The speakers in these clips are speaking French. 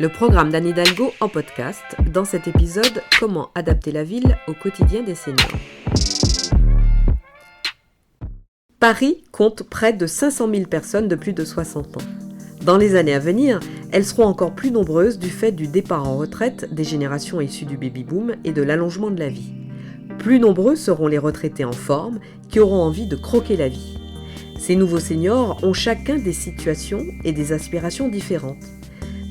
Le programme d'Anne Hidalgo en podcast. Dans cet épisode, comment adapter la ville au quotidien des seniors. Paris compte près de 500 000 personnes de plus de 60 ans. Dans les années à venir, elles seront encore plus nombreuses du fait du départ en retraite des générations issues du baby-boom et de l'allongement de la vie. Plus nombreux seront les retraités en forme qui auront envie de croquer la vie. Ces nouveaux seniors ont chacun des situations et des aspirations différentes.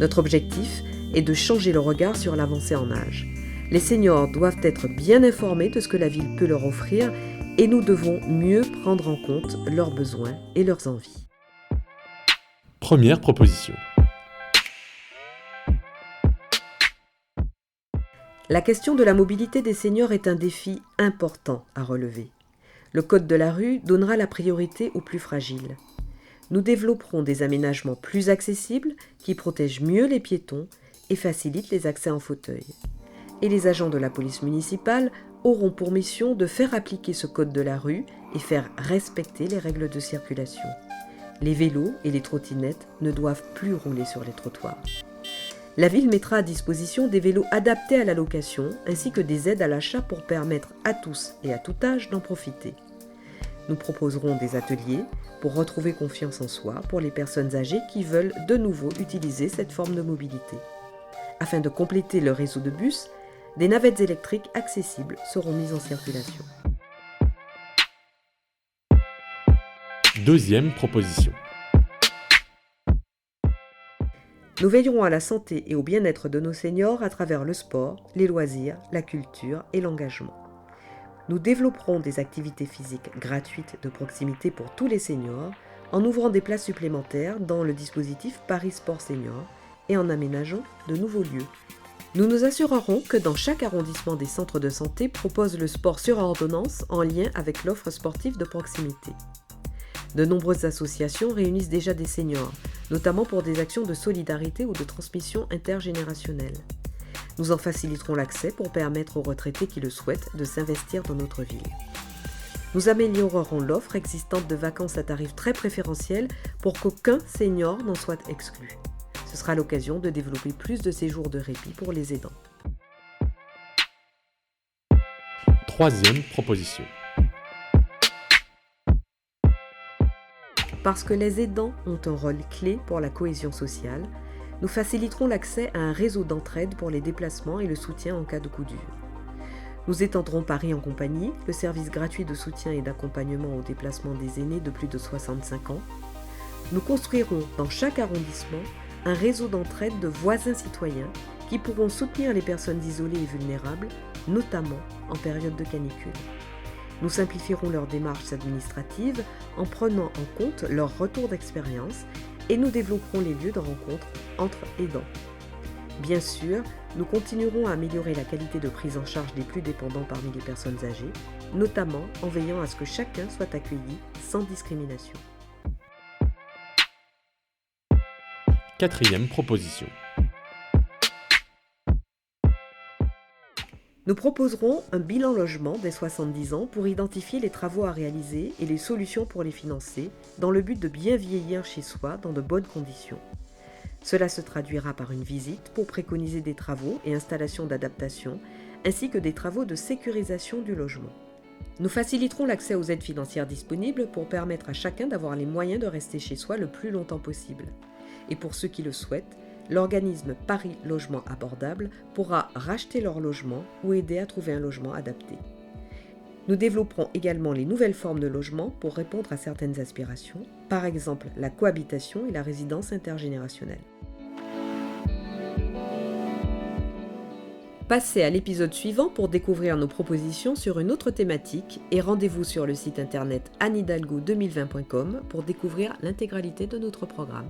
Notre objectif est de changer le regard sur l'avancée en âge. Les seniors doivent être bien informés de ce que la ville peut leur offrir et nous devons mieux prendre en compte leurs besoins et leurs envies. Première proposition. La question de la mobilité des seniors est un défi important à relever. Le code de la rue donnera la priorité aux plus fragiles. Nous développerons des aménagements plus accessibles qui protègent mieux les piétons et facilitent les accès en fauteuil. Et les agents de la police municipale auront pour mission de faire appliquer ce code de la rue et faire respecter les règles de circulation. Les vélos et les trottinettes ne doivent plus rouler sur les trottoirs. La ville mettra à disposition des vélos adaptés à la location ainsi que des aides à l'achat pour permettre à tous et à tout âge d'en profiter. Nous proposerons des ateliers pour retrouver confiance en soi pour les personnes âgées qui veulent de nouveau utiliser cette forme de mobilité. Afin de compléter le réseau de bus, des navettes électriques accessibles seront mises en circulation. Deuxième proposition. Nous veillerons à la santé et au bien-être de nos seniors à travers le sport, les loisirs, la culture et l'engagement. Nous développerons des activités physiques gratuites de proximité pour tous les seniors en ouvrant des places supplémentaires dans le dispositif Paris Sport Senior et en aménageant de nouveaux lieux. Nous nous assurerons que dans chaque arrondissement des centres de santé propose le sport sur ordonnance en lien avec l'offre sportive de proximité. De nombreuses associations réunissent déjà des seniors, notamment pour des actions de solidarité ou de transmission intergénérationnelle. Nous en faciliterons l'accès pour permettre aux retraités qui le souhaitent de s'investir dans notre ville. Nous améliorerons l'offre existante de vacances à tarifs très préférentiels pour qu'aucun senior n'en soit exclu. Ce sera l'occasion de développer plus de séjours de répit pour les aidants. Troisième proposition. Parce que les aidants ont un rôle clé pour la cohésion sociale, nous faciliterons l'accès à un réseau d'entraide pour les déplacements et le soutien en cas de coup dur. Nous étendrons Paris en compagnie, le service gratuit de soutien et d'accompagnement au déplacement des aînés de plus de 65 ans. Nous construirons dans chaque arrondissement un réseau d'entraide de voisins citoyens qui pourront soutenir les personnes isolées et vulnérables, notamment en période de canicule. Nous simplifierons leurs démarches administratives en prenant en compte leur retour d'expérience et nous développerons les lieux de rencontre entre aidants. Bien sûr, nous continuerons à améliorer la qualité de prise en charge des plus dépendants parmi les personnes âgées, notamment en veillant à ce que chacun soit accueilli sans discrimination. Quatrième proposition. Nous proposerons un bilan logement dès 70 ans pour identifier les travaux à réaliser et les solutions pour les financer dans le but de bien vieillir chez soi dans de bonnes conditions. Cela se traduira par une visite pour préconiser des travaux et installations d'adaptation ainsi que des travaux de sécurisation du logement. Nous faciliterons l'accès aux aides financières disponibles pour permettre à chacun d'avoir les moyens de rester chez soi le plus longtemps possible. Et pour ceux qui le souhaitent, l'organisme Paris Logement Abordable pourra racheter leur logement ou aider à trouver un logement adapté. Nous développerons également les nouvelles formes de logement pour répondre à certaines aspirations, par exemple la cohabitation et la résidence intergénérationnelle. Passez à l'épisode suivant pour découvrir nos propositions sur une autre thématique et rendez-vous sur le site internet annehidalgo2020.com pour découvrir l'intégralité de notre programme.